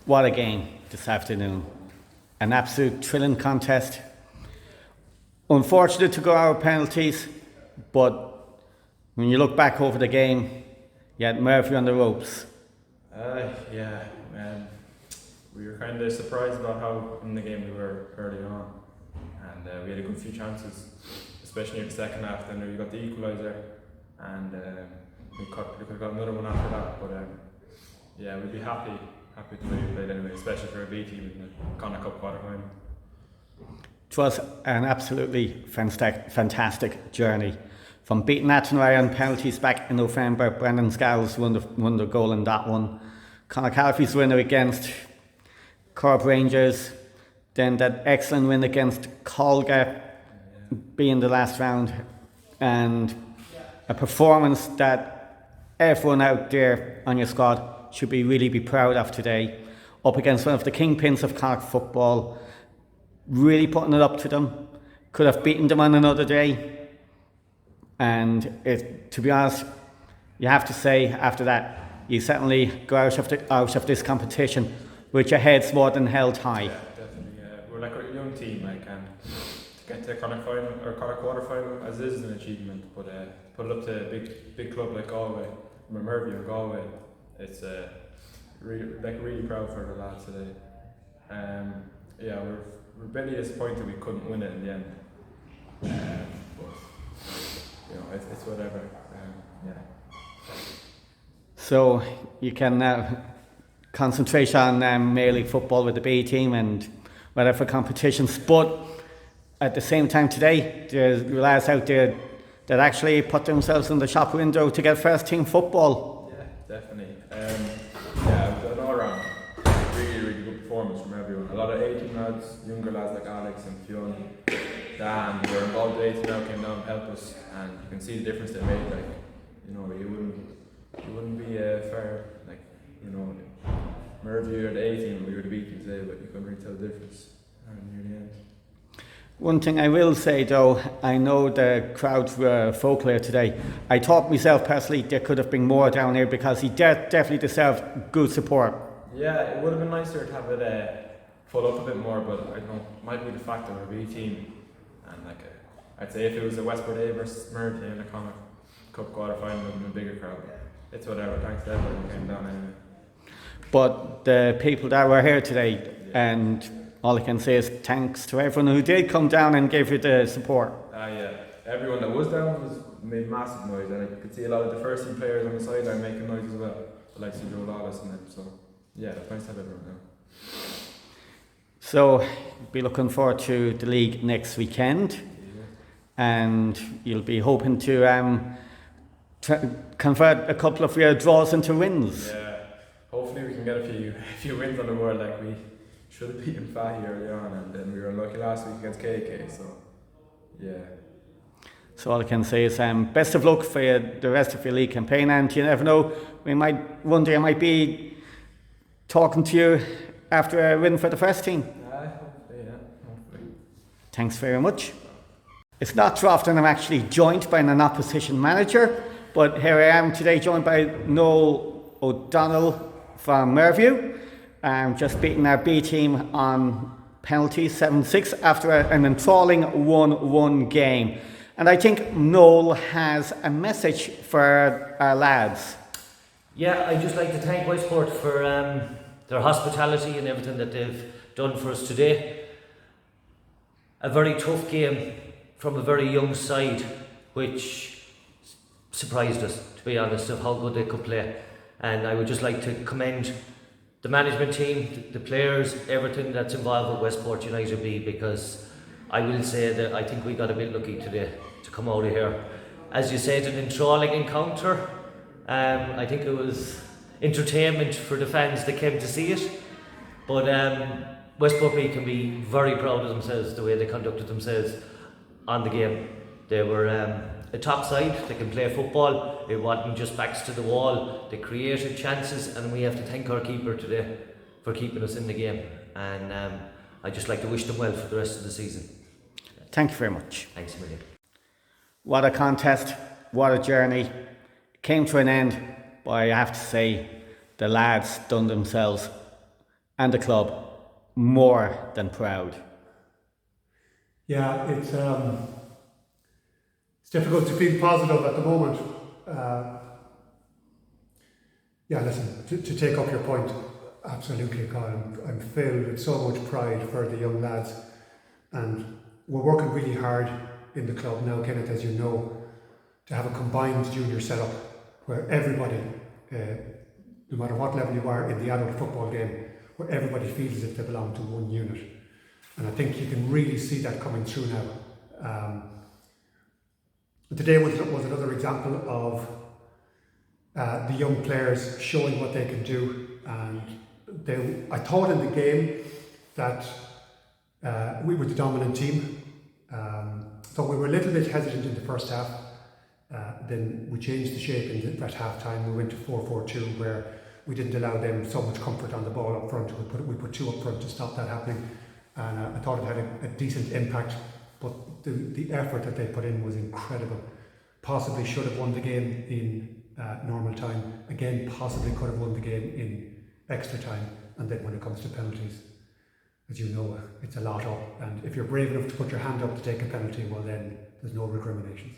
What a game this afternoon. An absolute thrilling contest. Unfortunate to go out with penalties, but when you look back over the game, you had Mervue on the ropes. Yeah, we were kind of surprised about how in the game we were early on, and we had a good few chances, especially in the second half. Then we got the equaliser, and we could have got another one after that. But yeah, we'd be happy to win played anyway, especially for a B team in the Connacht Cup quarter final. It was an absolutely fantastic journey. From beating Athenry on penalties back in November, Brendan Scales won the goal in that one. Conor Calfee's winner against Cork Rangers, then that excellent win against Colga being the last round, and a performance that everyone out there on your squad should really be proud of today, up against one of the kingpins of Connacht football, really putting it up to them. Could have beaten them on another day, and to be honest, you have to say after that you certainly go out of this competition with your heads more than held high. Yeah, definitely. We're like a young team, and to get to a Connacht final or Connacht quarter final as is an achievement, but put it up to a big club like Galway, Mervue and Galway, it's really proud for the lads today. Yeah, we're a bit disappointed we couldn't win it in the end, but it's whatever. Yeah. So you can now concentrate on May League football with the B team and whatever competitions, but at the same time today there's lads out there that actually put themselves in the shop window to get first team football. Yeah, definitely. Yeah, it was an all-round really good performance from everyone. A lot of 18 lads, younger lads like Alex and Fionn, Dan, who were involved with 18 now came down to help us, and you can see the difference they made. Like, you wouldn't be fair, like, Mervue or the 18 we were the B team today, but you couldn't really tell the difference near the end. One thing I will say though, I know the crowds were folk here today. I thought myself personally there could have been more down here because he definitely deserved good support. Yeah, it would have been nicer to have it full up a bit more, but I don't know, it might be the fact that we're a B team, and I'd say if it was a Westport A versus Mervue in the Connacht Cup quarter final, it would have been a bigger crowd. It's whatever, thanks to everyone who came down anyway. But the people that were here today, and all I can say is thanks to everyone who did come down and gave you the support. Yeah, everyone that was down made massive noise, and I could see a lot of the first team players on the sideline making noise as well, like Joe Lawless and them. So yeah, it's nice to have everyone down. So be looking forward to the league next weekend, and you'll be hoping to convert a couple of your draws into wins. Yeah, hopefully we can get a few wins on the board. Like we should have beaten Fahy early on, and then we were unlucky last week against KK. So yeah. So all I can say is best of luck for the rest of your league campaign, and you never know, one day I might be talking to you after a win for the first team. Hopefully. Thanks very much. It's not too often I'm actually joined by an opposition manager, but here I am today joined by Noel O'Donnell from Mervue, just beating our B team on penalties 7-6 after an enthralling 1-1 game. And I think Noel has a message for our lads. Yeah, I'd just like to thank Westport for their hospitality and everything that they've done for us today. A very tough game from a very young side, which surprised us, to be honest, of how good they could play. And I would just like to commend the management team, the players, everything that's involved with Westport United B, because I will say that I think we got a bit lucky today to come out of here. As you said, an enthralling encounter. I think it was entertainment for the fans that came to see it. But Westport B can be very proud of themselves, the way they conducted themselves on the game. They were a top side, they can play football, it wasn't just backs to the wall, they created chances, and we have to thank our keeper today for keeping us in the game. And I'd just like to wish them well for the rest of the season. Thank you very much. Thanks a million. What a contest, what a journey. It came to an end, but I have to say the lads done themselves and the club more than proud. Yeah, it's difficult to feel positive at the moment. Yeah, listen, to take up your point, absolutely, Colin. I'm filled with so much pride for the young lads, and we're working really hard in the club now, Kenneth, as you know, to have a combined junior setup where everybody, no matter what level you are in the adult football game, where everybody feels as if they belong to one unit. And I think you can really see that coming through now. Today was another example of the young players showing what they can do, and I thought in the game that we were the dominant team. Thought we were a little bit hesitant in the first half. Then we changed the shape at half time. We went to 4-4-2, where we didn't allow them so much comfort on the ball up front. We put two up front to stop that happening, and I thought it had a decent impact. But the effort that they put in was incredible. Possibly should have won the game in normal time. Again, possibly could have won the game in extra time. And then when it comes to penalties, as you know, it's a lot up. And if you're brave enough to put your hand up to take a penalty, well then there's no recriminations.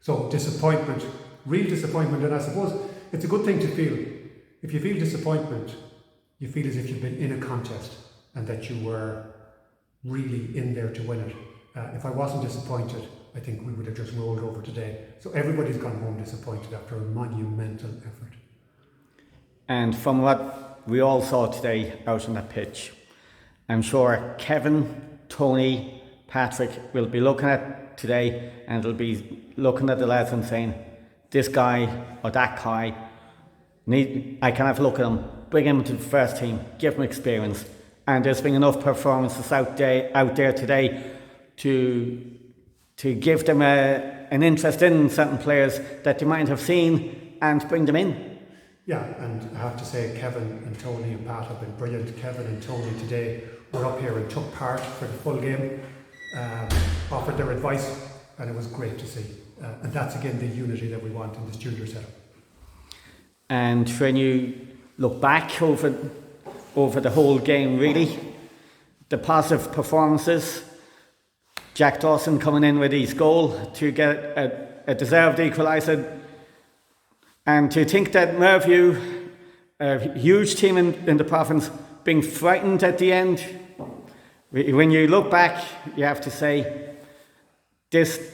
So disappointment, real disappointment. And I suppose it's a good thing to feel. If you feel disappointment, you feel as if you've been in a contest and that you were really in there to win it. If I wasn't disappointed, I think we would have just rolled over today. So everybody's gone home disappointed after a monumental effort. And from what we all saw today out on that pitch, I'm sure Kevin, Tony, Patrick will be looking at today, and they'll be looking at the lads and saying, this guy or that guy, I can have a look at him, bring him to the first team, give him experience. And there's been enough performances out there today to give them an interest in certain players that you might have seen and bring them in. Yeah, and I have to say Kevin and Tony and Pat have been brilliant. Kevin and Tony today were up here and took part for the full game, offered their advice, and it was great to see. And that's again the unity that we want in this junior setup. And when you look back over the whole game, really, the positive performances, Jack Dawson coming in with his goal to get a deserved equaliser, and to think that Mervue, a huge team in the province, being frightened at the end. When you look back, you have to say this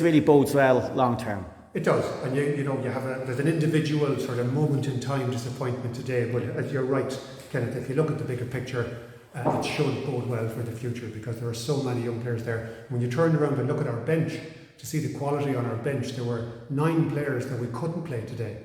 really bodes well long term. It does, and you know there's an individual sort of moment in time disappointment today, but you're right, Kenneth. If you look at the bigger picture, it should bode well for the future because there are so many young players there. When you turn around and look at our bench, to see the quality on our bench, there were 9 players that we couldn't play today.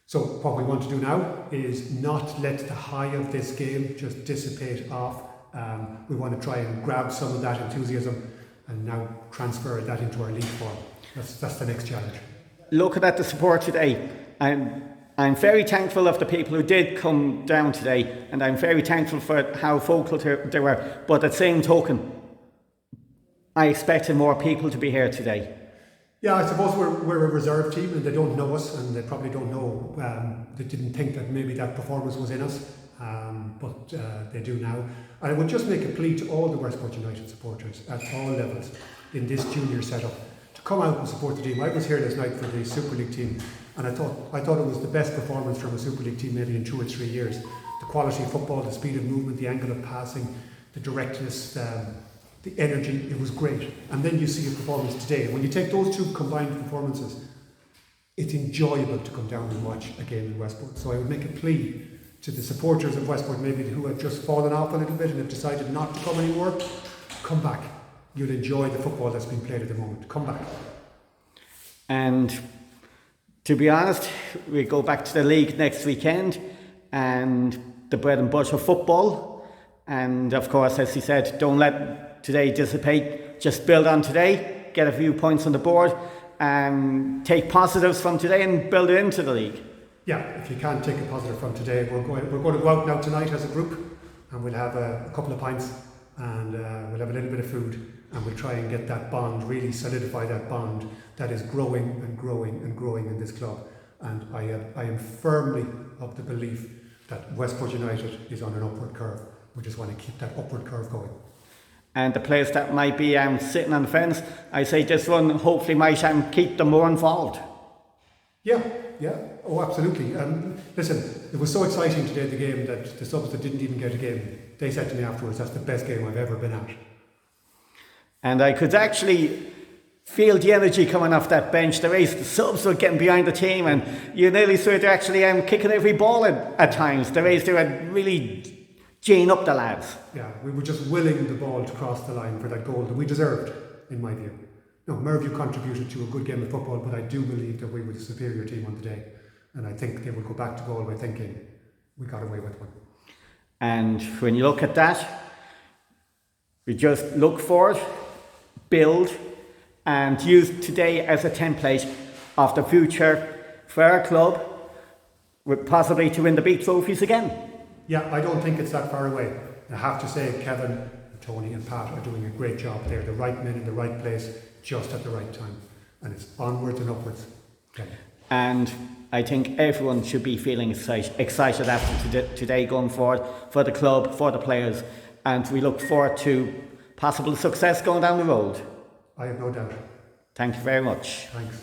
So what we want to do now is not let the high of this game just dissipate off. We want to try and grab some of that enthusiasm and now transfer that into our league form. That's the next challenge. Looking at the support today, I'm very thankful of the people who did come down today, and I'm very thankful for how vocal they were. But at the same token, I expected more people to be here today. Yeah, I suppose we're a reserve team and they don't know us, and they probably don't know, they didn't think that maybe that performance was in us, but they do now. And I would just make a plea to all the Westport United supporters at all levels in this junior setup to come out and support the team. I was here this night for the Super League team, and I thought it was the best performance from a Super League team maybe in 2 or 3 years. The quality of football, the speed of movement, the angle of passing, the directness, the energy, it was great. And then you see a performance today. When you take those 2 combined performances, it's enjoyable to come down and watch a game in Westport. So I would make a plea to the supporters of Westport maybe who have just fallen off a little bit and have decided not to come anymore, come back. You'll enjoy the football that's being played at the moment. Come back. And to be honest, we go back to the league next weekend and the bread and butter football. And of course, as he said, don't let today dissipate. Just build on today, get a few points on the board, and take positives from today and build it into the league. Yeah, if you can't take a positive from today, we're going to go out now tonight as a group, and we'll have a couple of pints, and we'll have a little bit of food, and we'll try and get that bond, really solidify that bond that is growing and growing and growing in this club. And I am firmly of the belief that Westport United is on an upward curve. We just want to keep that upward curve going. And the players that might be sitting on the fence, I say this one hopefully might keep them more involved. Yeah, oh absolutely. Listen, it was so exciting today the game that the subs that didn't even get a game, they said to me afterwards, that's the best game I've ever been at. And I could actually feel the energy coming off that bench. The subs were getting behind the team, and you nearly saw they're actually kicking every ball at times. They were really geeing up the lads. Yeah, we were just willing the ball to cross the line for that goal that we deserved, in my view. No, Mervue contributed to a good game of football, but I do believe that we were the superior team on the day. And I think they will go back to Galway thinking we got away with one. And when you look at that, we just look forward, build, and use today as a template of the future for our club, with possibly to win the big trophies again. Yeah, I don't think it's that far away. I have to say, Kevin, Tony and Pat are doing a great job. They're the right men in the right place, just at the right time. And it's onwards and upwards. Okay. And I think everyone should be feeling excited after today going forward, for the club, for the players. And we look forward to possible success going down the road. I have no doubt. Thank you very much. Thanks.